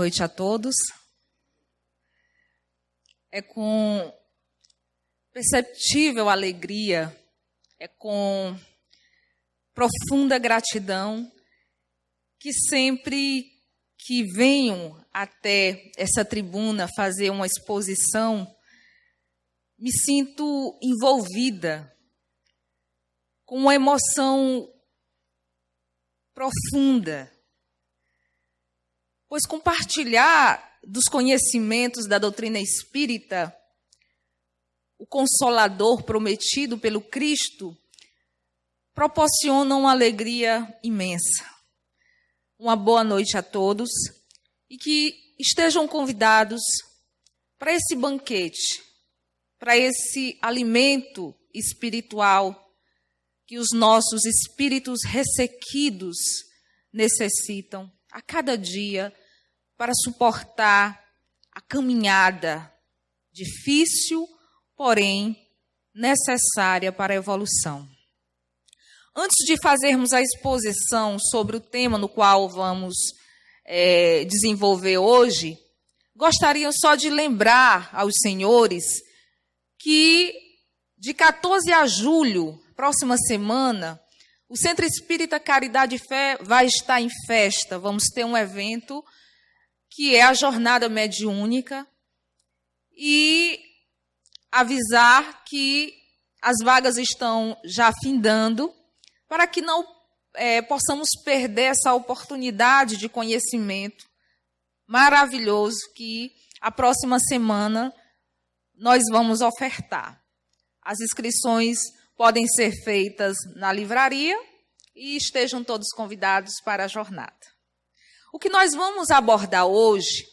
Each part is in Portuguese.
noite a todos. É com perceptível alegria, é com profunda gratidão que sempre que venho até essa tribuna fazer uma exposição, me sinto envolvida com uma emoção profunda, pois compartilhar dos conhecimentos da doutrina espírita, o Consolador prometido pelo Cristo, proporciona uma alegria imensa. Uma boa noite a todos e que estejam convidados para esse banquete, para esse alimento espiritual que os nossos espíritos ressequidos necessitam a cada dia para suportar a caminhada difícil, porém necessária para a evolução. Antes de fazermos a exposição sobre o tema no qual vamos desenvolver hoje, gostaria só de lembrar aos senhores que de 14 a julho, próxima semana, o Centro Espírita Caridade e Fé vai estar em festa. Vamos ter um evento que é a Jornada Mediúnica e avisar que as vagas estão já findando para que não possamos perder essa oportunidade de conhecimento maravilhoso que a próxima semana nós vamos ofertar. As inscrições podem ser feitas na livraria e estejam todos convidados para a jornada. O que nós vamos abordar hoje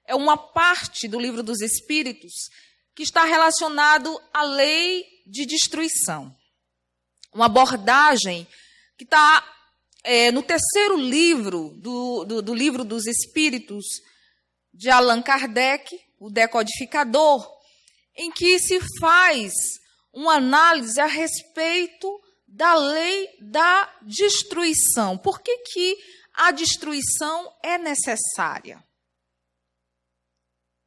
é uma parte do Livro dos Espíritos que está relacionado à lei de destruição. Uma abordagem que está no terceiro livro do Livro dos Espíritos de Allan Kardec, o Decodificador, em que se faz uma análise a respeito da lei da destruição. Por que a destruição é necessária?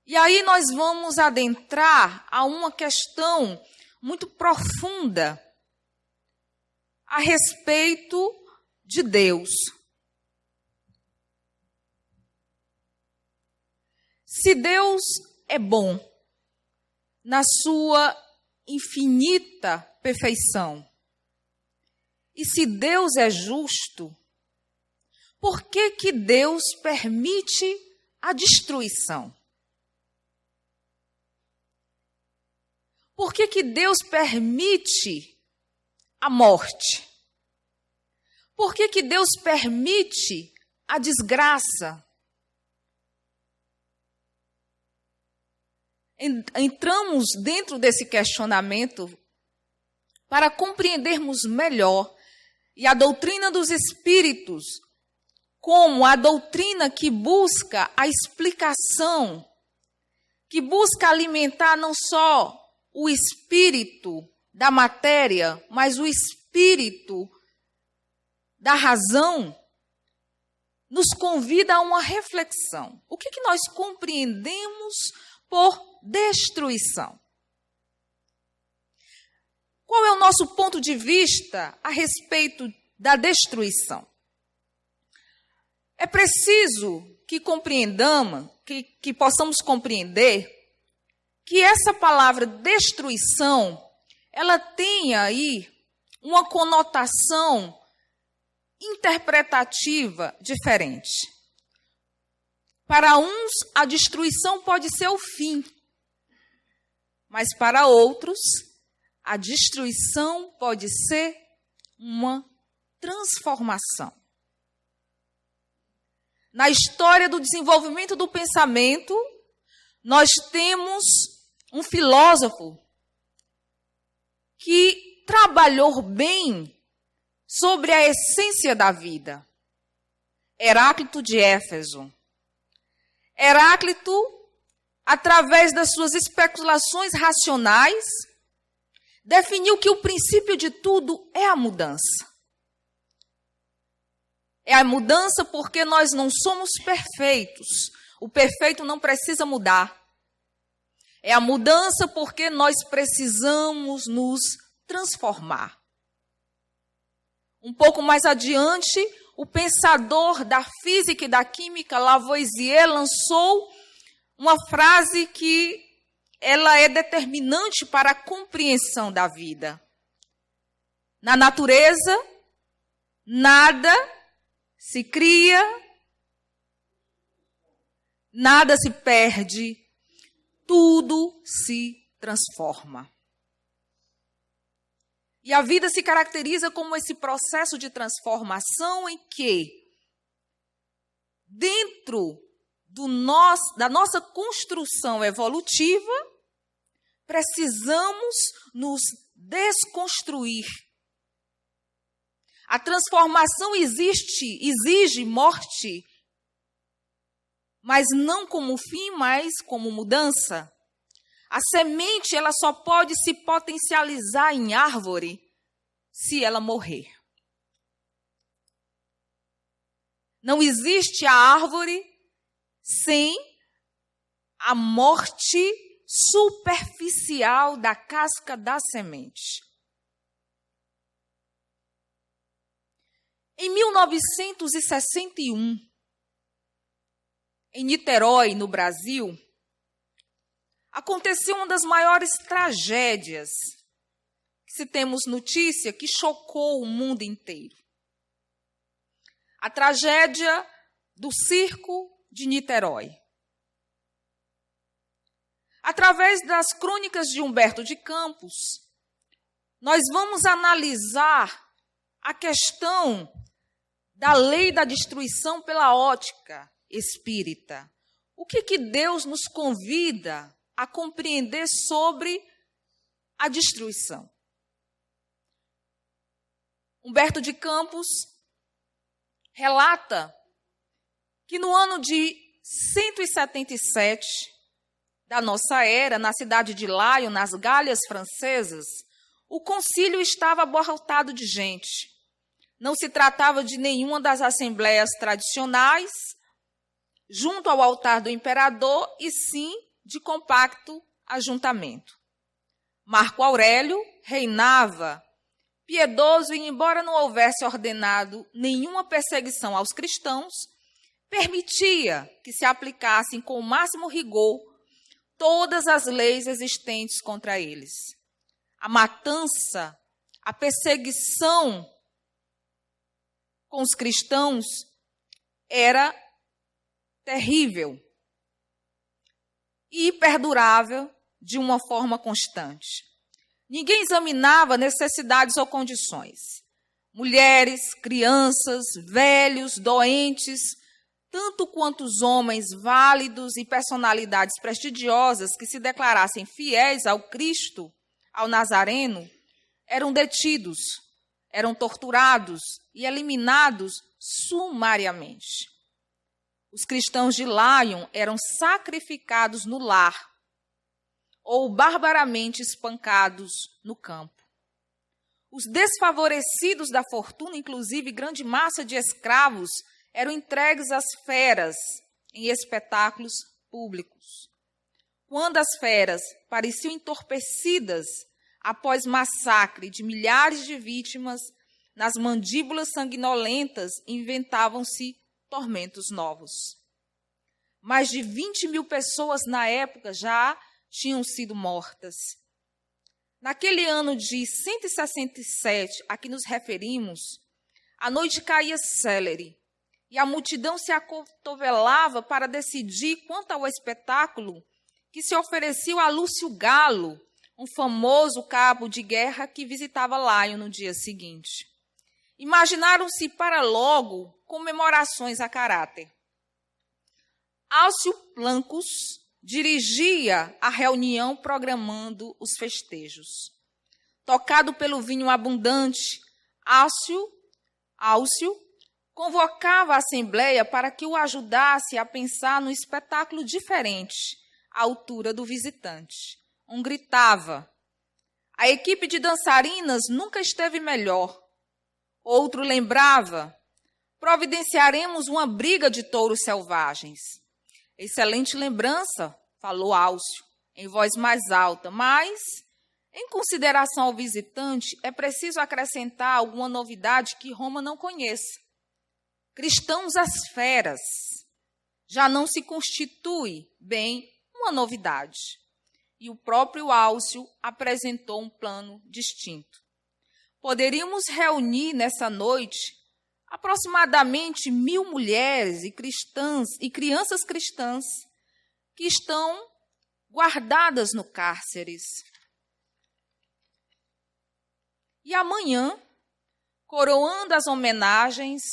E aí nós vamos adentrar a uma questão muito profunda a respeito de Deus. Se Deus é bom na sua infinita perfeição, e se Deus é justo, por que Deus permite a destruição? Por que Deus permite a morte? Por que Deus permite a desgraça? Entramos dentro desse questionamento para compreendermos melhor e a doutrina dos espíritos como a doutrina que busca a explicação, que busca alimentar não só o espírito da matéria, mas o espírito da razão, nos convida a uma reflexão. O que nós compreendemos por destruição? Qual é o nosso ponto de vista a respeito da destruição? É preciso que compreendamos, que possamos compreender que essa palavra destruição, ela tem aí uma conotação interpretativa diferente. Para uns, a destruição pode ser o fim, mas para outros, a destruição pode ser uma transformação. Na história do desenvolvimento do pensamento, nós temos um filósofo que trabalhou bem sobre a essência da vida. Heráclito de Éfeso. Heráclito, através das suas especulações racionais, definiu que o princípio de tudo é a mudança. É a mudança porque nós não somos perfeitos. o perfeito não precisa mudar. É a mudança porque nós precisamos nos transformar. Um pouco mais adiante, o pensador da física e da química, Lavoisier, lançou uma frase que ela é determinante para a compreensão da vida. Na natureza, nada se cria, nada se perde, tudo se transforma. E a vida se caracteriza como esse processo de transformação em que, dentro da nossa construção evolutiva, precisamos nos desconstruir. A transformação exige morte, mas não como fim, mas como mudança. A semente, ela só pode se potencializar em árvore se ela morrer. Não existe a árvore sem a morte superficial da casca da semente. Em 1961, em Niterói, no Brasil, aconteceu uma das maiores tragédias que se temos notícia, que chocou o mundo inteiro. A tragédia do circo de Niterói. Através das crônicas de Humberto de Campos, nós vamos analisar a questão da lei da destruição pela ótica espírita. O que Deus nos convida a compreender sobre a destruição? Humberto de Campos relata que no ano de 177 da nossa era, na cidade de Lyon, nas Galhas francesas, o concílio estava abarrotado de gente. Não se tratava de nenhuma das assembleias tradicionais, junto ao altar do imperador, e sim de compacto ajuntamento. Marco Aurélio reinava piedoso e, embora não houvesse ordenado nenhuma perseguição aos cristãos, permitia que se aplicassem com o máximo rigor todas as leis existentes contra eles. A matança, a perseguição com os cristãos era terrível e perdurável de uma forma constante. Ninguém examinava necessidades ou condições. Mulheres, crianças, velhos, doentes, tanto quanto os homens válidos e personalidades prestigiosas que se declarassem fiéis ao Cristo, ao Nazareno, eram detidos, eram torturados e eliminados sumariamente. Os cristãos de Lyon eram sacrificados no lar ou barbaramente espancados no campo. Os desfavorecidos da fortuna, inclusive grande massa de escravos, eram entregues às feras em espetáculos públicos. Quando as feras pareciam entorpecidas após massacre de milhares de vítimas, nas mandíbulas sanguinolentas inventavam-se tormentos novos. Mais de 20.000 pessoas na época já tinham sido mortas. Naquele ano de 167 a que nos referimos, a noite caía célere e a multidão se acotovelava para decidir quanto ao espetáculo que se ofereceu a Lúcio Galo, um famoso cabo de guerra que visitava Lyon no dia seguinte. Imaginaram-se para logo comemorações a caráter. Álcio Plancus dirigia a reunião programando os festejos. Tocado pelo vinho abundante, Álcio convocava a assembleia para que o ajudasse a pensar num espetáculo diferente, à altura do visitante. Um gritava: "A equipe de dançarinas nunca esteve melhor." Outro lembrava: "Providenciaremos uma briga de touros selvagens." Excelente lembrança, falou Álcio, em voz mais alta, mas, em consideração ao visitante, é preciso acrescentar alguma novidade que Roma não conheça. Cristãos às feras já não se constitui, bem, uma novidade. E o próprio Álcio apresentou um plano distinto. Poderíamos reunir nessa noite aproximadamente 1.000 mulheres e crianças cristãs que estão guardadas no cárceres. E amanhã, coroando as homenagens,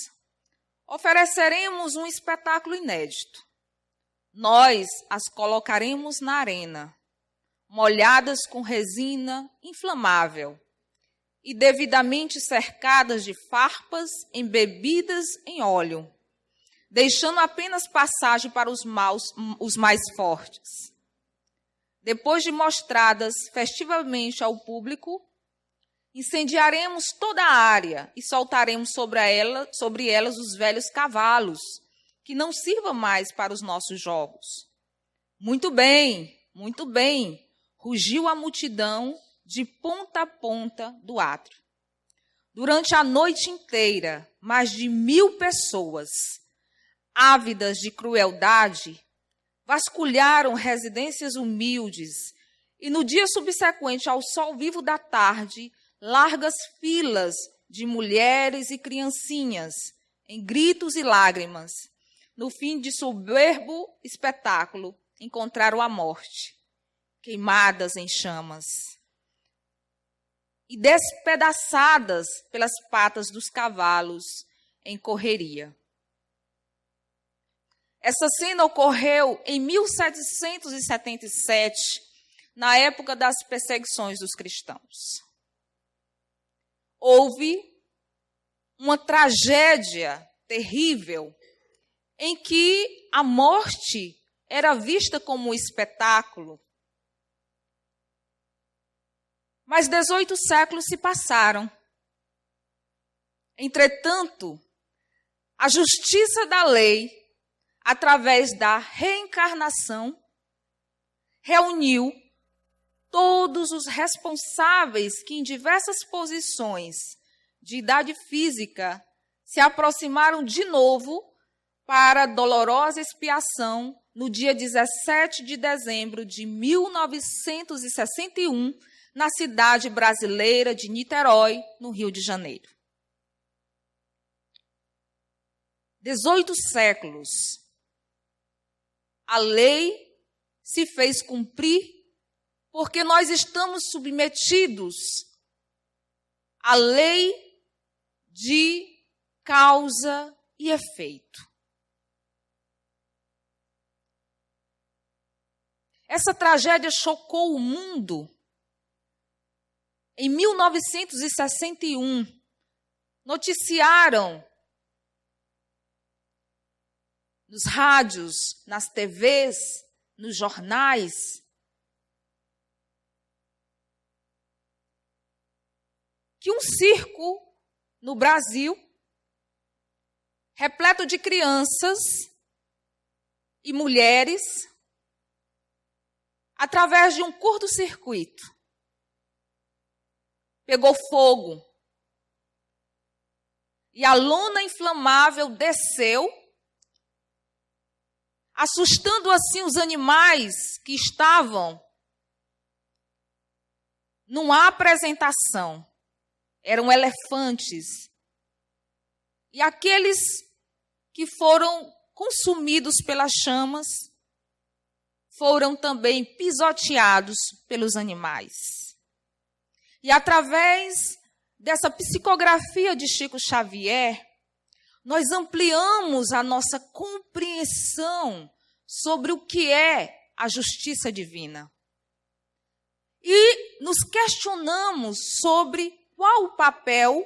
ofereceremos um espetáculo inédito. Nós as colocaremos na arena, molhadas com resina inflamável e devidamente cercadas de farpas embebidas em óleo, deixando apenas passagem para os mais fortes. Depois de mostradas festivamente ao público, incendiaremos toda a área e soltaremos sobre elas os velhos cavalos, que não sirvam mais para os nossos jogos. Muito bem, rugiu a multidão de ponta a ponta do átrio. Durante a noite inteira, mais de 1.000 pessoas, ávidas de crueldade, vasculharam residências humildes e, no dia subsequente ao sol vivo da tarde, largas filas de mulheres e criancinhas, em gritos e lágrimas, no fim de soberbo espetáculo, encontraram a morte, queimadas em chamas e despedaçadas pelas patas dos cavalos em correria. Essa cena ocorreu em 1777, na época das perseguições dos cristãos. Houve uma tragédia terrível em que a morte era vista como um espetáculo. Mas 18 séculos se passaram. Entretanto, a justiça da lei, através da reencarnação, reuniu todos os responsáveis que, em diversas posições de idade física, se aproximaram de novo para a dolorosa expiação no dia 17 de dezembro de 1961, na cidade brasileira de Niterói, no Rio de Janeiro. 18 séculos. A lei se fez cumprir porque nós estamos submetidos à lei de causa e efeito. Essa tragédia chocou o mundo. Em 1961, noticiaram nos rádios, nas TVs, nos jornais, que um circo no Brasil, repleto de crianças e mulheres, através de um curto-circuito, pegou fogo. E a lona inflamável desceu, assustando assim os animais que estavam numa apresentação. Eram elefantes. E aqueles que foram consumidos pelas chamas foram também pisoteados pelos animais. E através dessa psicografia de Chico Xavier, nós ampliamos a nossa compreensão sobre o que é a justiça divina. E nos questionamos sobre qual o papel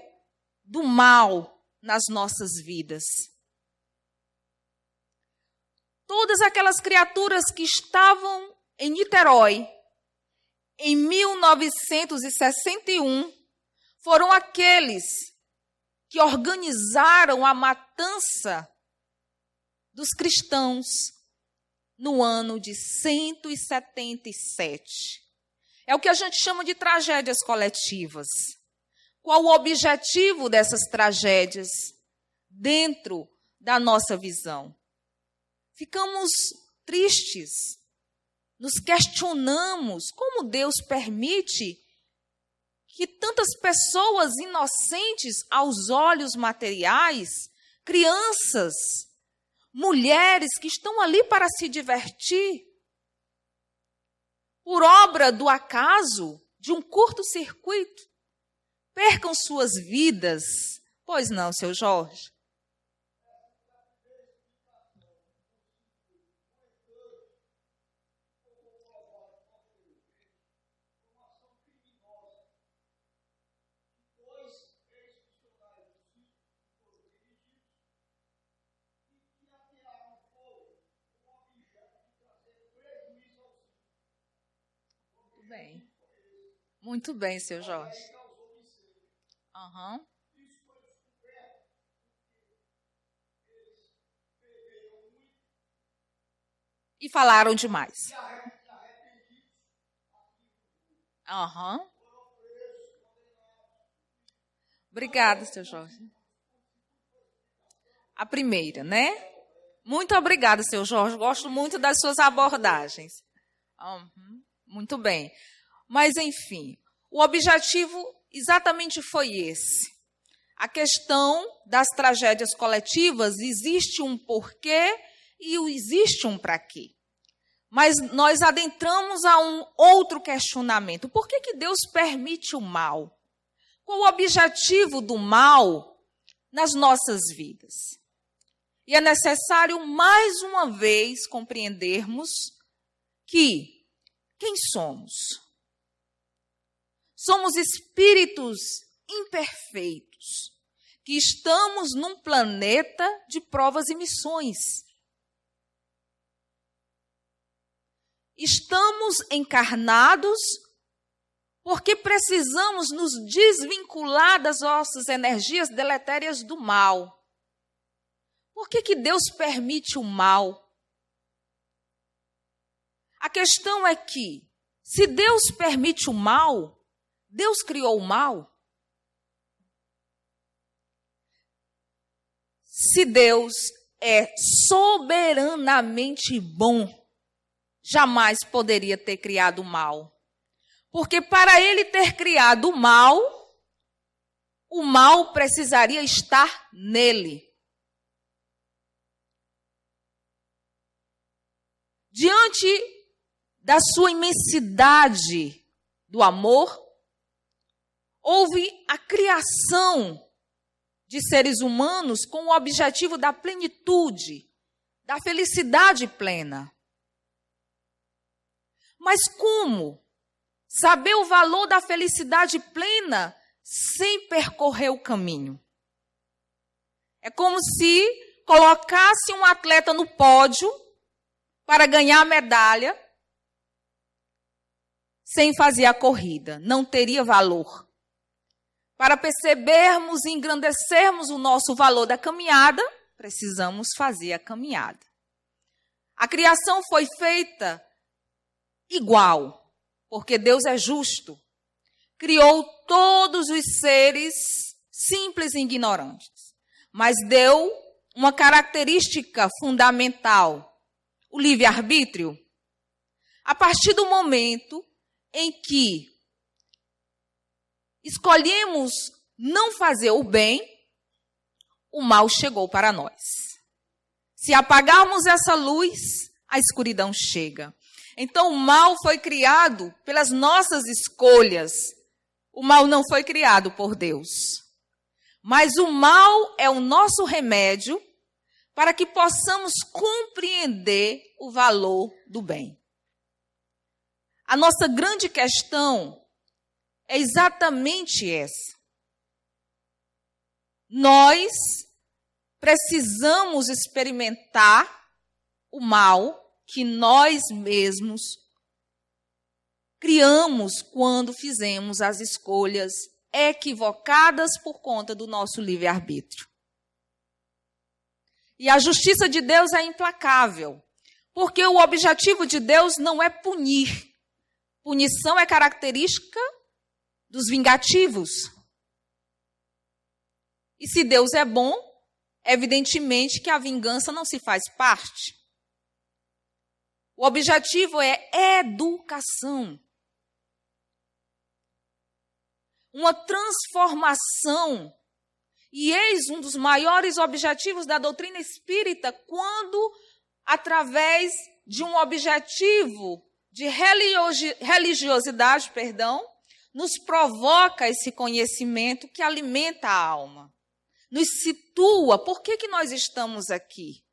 do mal nas nossas vidas. Todas aquelas criaturas que estavam em Niterói, em 1961, foram aqueles que organizaram a matança dos cristãos no ano de 177. É o que a gente chama de tragédias coletivas. Qual o objetivo dessas tragédias dentro da nossa visão? Ficamos tristes, nos questionamos como Deus permite que tantas pessoas inocentes aos olhos materiais, crianças, mulheres que estão ali para se divertir, por obra do acaso, de um curto-circuito, percam suas vidas. Pois não, seu Jorge? Muito bem. Muito bem, seu Jorge. Uhum. E falaram demais. Uhum. Obrigada, seu Jorge. A primeira, né? Muito obrigada, seu Jorge. Gosto muito das suas abordagens. Uhum. Muito bem. Mas, enfim, o objetivo exatamente foi esse. A questão das tragédias coletivas, existe um porquê e existe um para quê. Mas nós adentramos a um outro questionamento. Por que Deus permite o mal? Qual o objetivo do mal nas nossas vidas? E é necessário, mais uma vez, compreendermos que quem somos? Somos espíritos imperfeitos, que estamos num planeta de provas e missões. Estamos encarnados porque precisamos nos desvincular das nossas energias deletérias do mal. Por que Deus permite o mal? A questão é que, se Deus permite o mal, Deus criou o mal? Se Deus é soberanamente bom, jamais poderia ter criado o mal. Porque para ele ter criado o mal precisaria estar nele. Diante da sua imensidade do amor, houve a criação de seres humanos com o objetivo da plenitude, da felicidade plena. Mas como saber o valor da felicidade plena sem percorrer o caminho? É como se colocasse um atleta no pódio para ganhar a medalha sem fazer a corrida. Não teria valor. Para percebermos e engrandecermos o nosso valor da caminhada, precisamos fazer a caminhada. A criação foi feita igual, porque Deus é justo. Criou todos os seres simples e ignorantes, mas deu uma característica fundamental, o livre-arbítrio. A partir do momento em que escolhemos não fazer o bem, o mal chegou para nós. Se apagarmos essa luz, a escuridão chega. Então, o mal foi criado pelas nossas escolhas. O mal não foi criado por Deus. Mas o mal é o nosso remédio para que possamos compreender o valor do bem. A nossa grande questão é exatamente essa. Nós precisamos experimentar o mal que nós mesmos criamos quando fizemos as escolhas equivocadas por conta do nosso livre-arbítrio. E a justiça de Deus é implacável, Porque o objetivo de Deus não é punir. Punição é característica dos vingativos. E se Deus é bom, evidentemente que a vingança não se faz parte. O objetivo é educação. Uma transformação. E eis um dos maiores objetivos da doutrina espírita, quando, através de um objetivo de religiosidade, nos provoca esse conhecimento que alimenta a alma. Nos situa. Por que nós estamos aqui?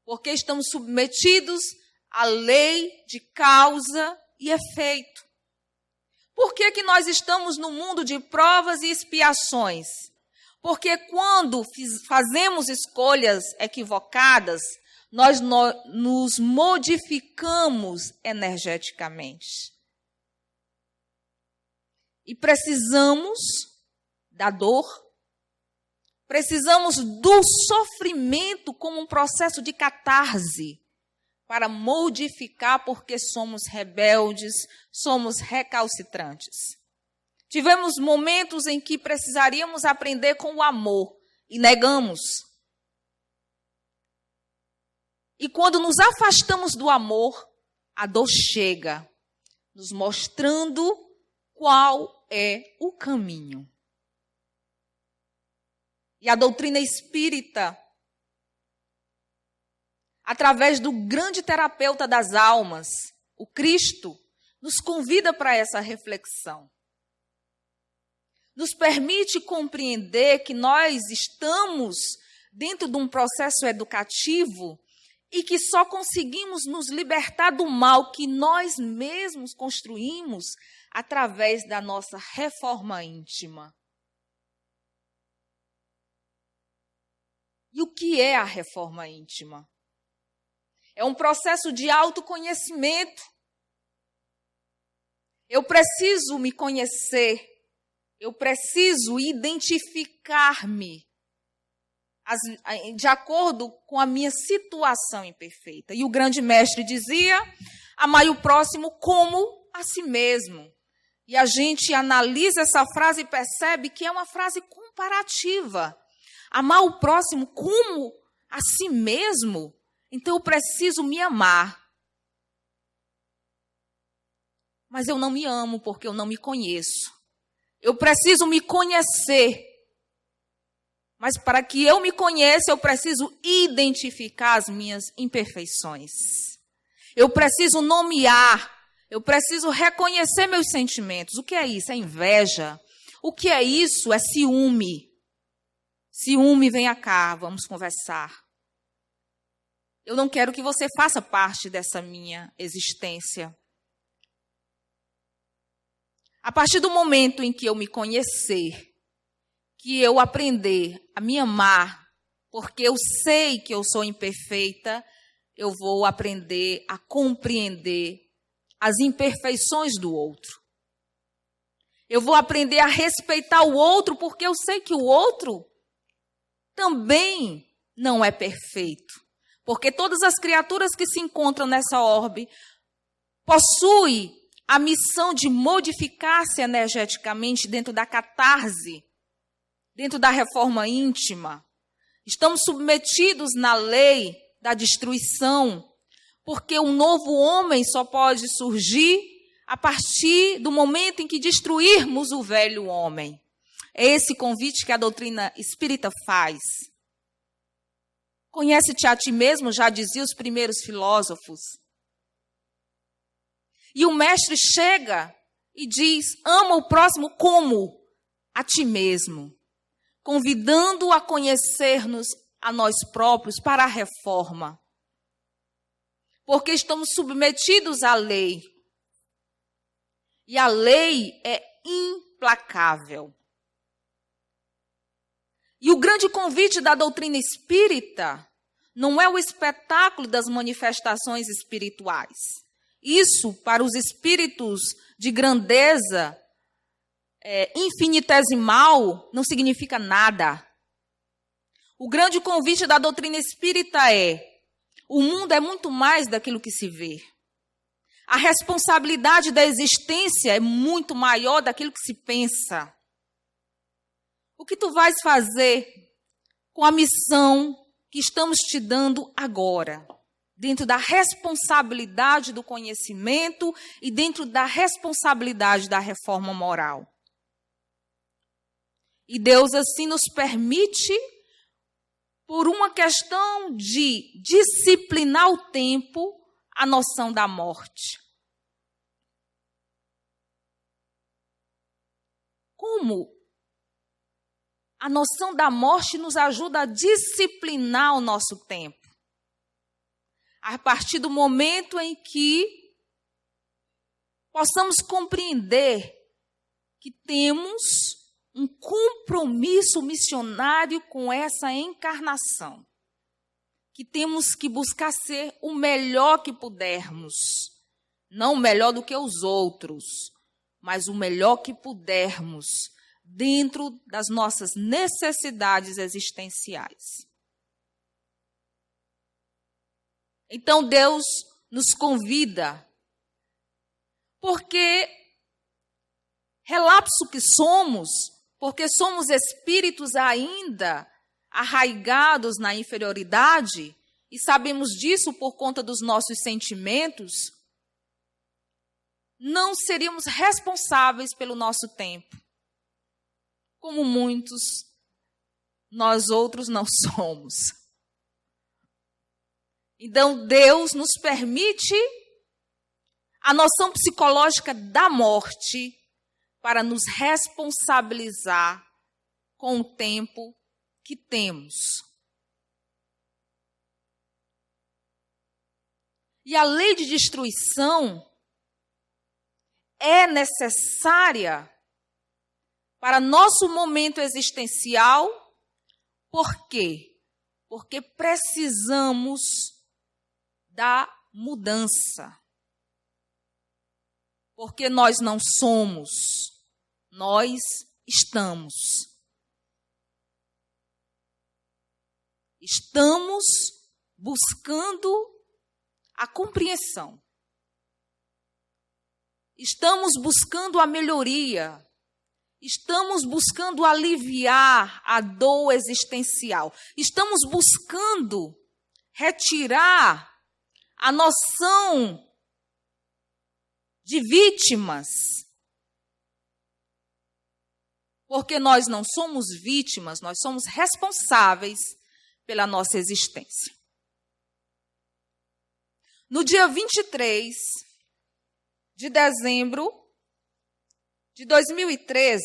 Porque estamos submetidos à lei de causa e efeito. Por que nós estamos no mundo de provas e expiações? Porque quando fazemos escolhas equivocadas, nós nos modificamos energeticamente. E precisamos da dor, precisamos do sofrimento como um processo de catarse para modificar, porque somos rebeldes, somos recalcitrantes. Tivemos momentos em que precisaríamos aprender com o amor e negamos. E quando nos afastamos do amor, a dor chega, nos mostrando qual é o caminho. E a doutrina espírita, através do grande terapeuta das almas, o Cristo, nos convida para essa reflexão. Nos permite compreender que nós estamos dentro de um processo educativo e que só conseguimos nos libertar do mal que nós mesmos construímos através da nossa reforma íntima. E o que é a reforma íntima? É um processo de autoconhecimento. Eu preciso me conhecer. Eu preciso identificar-me de acordo com a minha situação imperfeita. E o grande mestre dizia, amai o próximo como a si mesmo. E a gente analisa essa frase e percebe que é uma frase comparativa. Amar o próximo como a si mesmo, então eu preciso me amar. Mas eu não me amo porque eu não me conheço. Eu preciso me conhecer. Mas para que eu me conheça, eu preciso identificar as minhas imperfeições. Eu preciso nomear. Eu preciso reconhecer meus sentimentos. O que é isso? É inveja. O que é isso? É ciúme. Ciúme, venha cá, vamos conversar. Eu não quero que você faça parte dessa minha existência. A partir do momento em que eu me conhecer, que eu aprender a me amar, porque eu sei que eu sou imperfeita, eu vou aprender a compreender as imperfeições do outro. Eu vou aprender a respeitar o outro, porque eu sei que o outro também não é perfeito. Porque todas as criaturas que se encontram nessa orbe possuem a missão de modificar-se energeticamente dentro da catarse, dentro da reforma íntima. Estamos submetidos na lei da destruição, porque um novo homem só pode surgir a partir do momento em que destruirmos o velho homem. É esse convite que a doutrina espírita faz. Conhece-te a ti mesmo, já diziam os primeiros filósofos. E o mestre chega e diz, ama o próximo como a ti mesmo, convidando a conhecer-nos a nós próprios para a reforma. Porque estamos submetidos à lei. E a lei é implacável. E o grande convite da doutrina espírita não é o espetáculo das manifestações espirituais. Isso, para os espíritos de grandeza infinitesimal, não significa nada. O grande convite da doutrina espírita é O mundo é muito mais daquilo que se vê. A responsabilidade da existência é muito maior daquilo que se pensa. O que tu vais fazer com a missão que estamos te dando agora? Dentro da responsabilidade do conhecimento e dentro da responsabilidade da reforma moral. E Deus assim nos permite, por uma questão de disciplinar o tempo, a noção da morte. Como a noção da morte nos ajuda a disciplinar o nosso tempo? A partir do momento em que possamos compreender que temos um compromisso missionário com essa encarnação, que temos que buscar ser o melhor que pudermos, não o melhor do que os outros, mas o melhor que pudermos dentro das nossas necessidades existenciais. Então Deus nos convida, porque relapso que somos, porque somos espíritos ainda arraigados na inferioridade, e sabemos disso por conta dos nossos sentimentos, não seríamos responsáveis pelo nosso tempo, como muitos nós outros não somos. Então, Deus nos permite a noção psicológica da morte para nos responsabilizar com o tempo que temos. E a lei de destruição é necessária para nosso momento existencial. Por quê? Porque precisamos da mudança. Porque nós não somos, nós estamos. Estamos buscando a compreensão. Estamos buscando a melhoria. Estamos buscando aliviar a dor existencial. Estamos buscando retirar a noção de vítimas. Porque nós não somos vítimas, nós somos responsáveis pela nossa existência. No dia 23 de dezembro de 2013,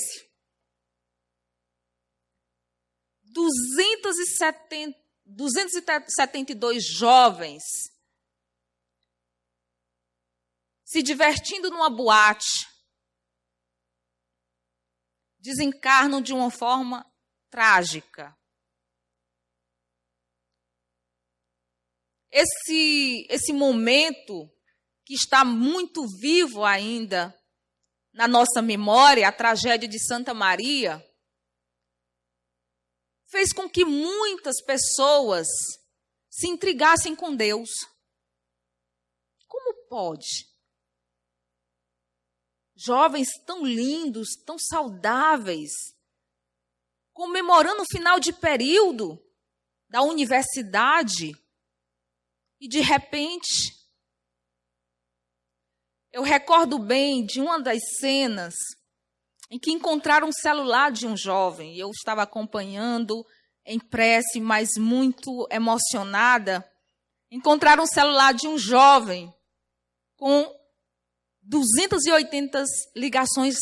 272 jovens se divertindo numa boate desencarnam de uma forma trágica. Esse momento que está muito vivo ainda na nossa memória, a tragédia de Santa Maria, fez com que muitas pessoas se intrigassem com Deus. Como pode? Jovens tão lindos, tão saudáveis, comemorando o final de período da universidade, e de repente, eu recordo bem de uma das cenas em que encontraram um celular de um jovem. Eu estava acompanhando em prece, mas muito emocionada. Encontraram um celular de um jovem com 280 ligações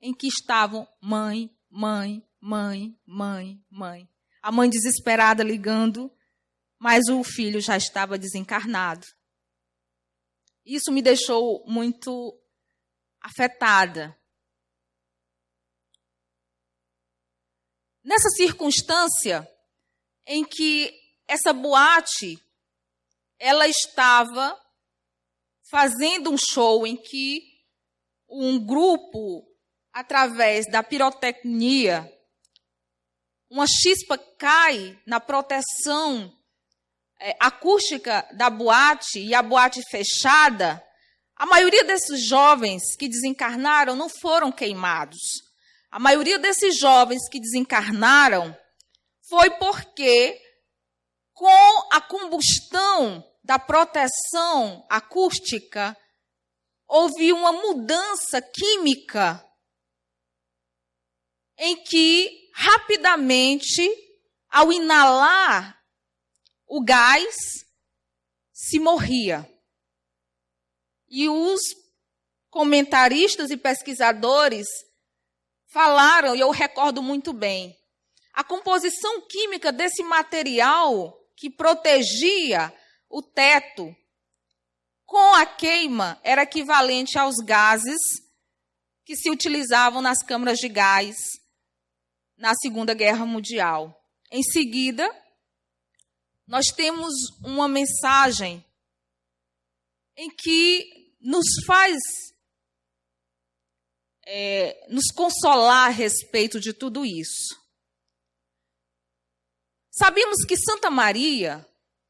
em que estavam mãe, mãe, mãe, mãe, mãe. A mãe desesperada ligando, mas o filho já estava desencarnado. Isso me deixou muito afetada. Nessa circunstância em que essa boate, ela estava fazendo um show em que um grupo, através da pirotecnia, uma chispa cai na proteção acústica da boate e a boate fechada, a maioria desses jovens que desencarnaram não foram queimados. A maioria desses jovens que desencarnaram foi porque, com a combustão da proteção acústica, houve uma mudança química em que, rapidamente, ao inalar o gás, se morria. E os comentaristas e pesquisadores falaram, e eu recordo muito bem, a composição química desse material que protegia o teto com a queima era equivalente aos gases que se utilizavam nas câmaras de gás na Segunda Guerra Mundial. Em seguida, nós temos uma mensagem em que nos faz nos consolar a respeito de tudo isso. Sabemos que Santa Maria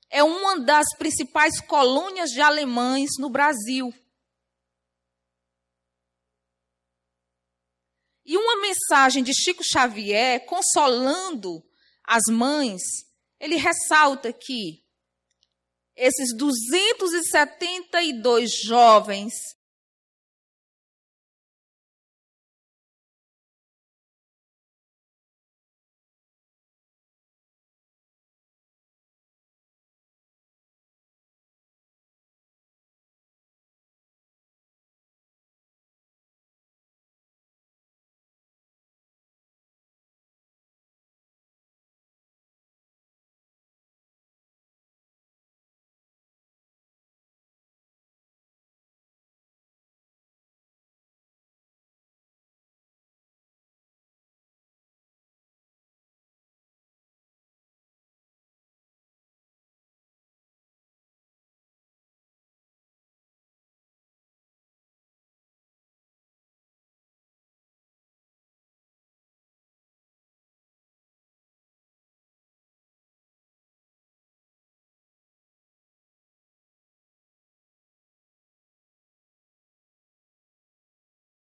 é uma das principais colônias de alemães no Brasil. E uma mensagem de Chico Xavier, consolando as mães, ele ressalta que esses 272 jovens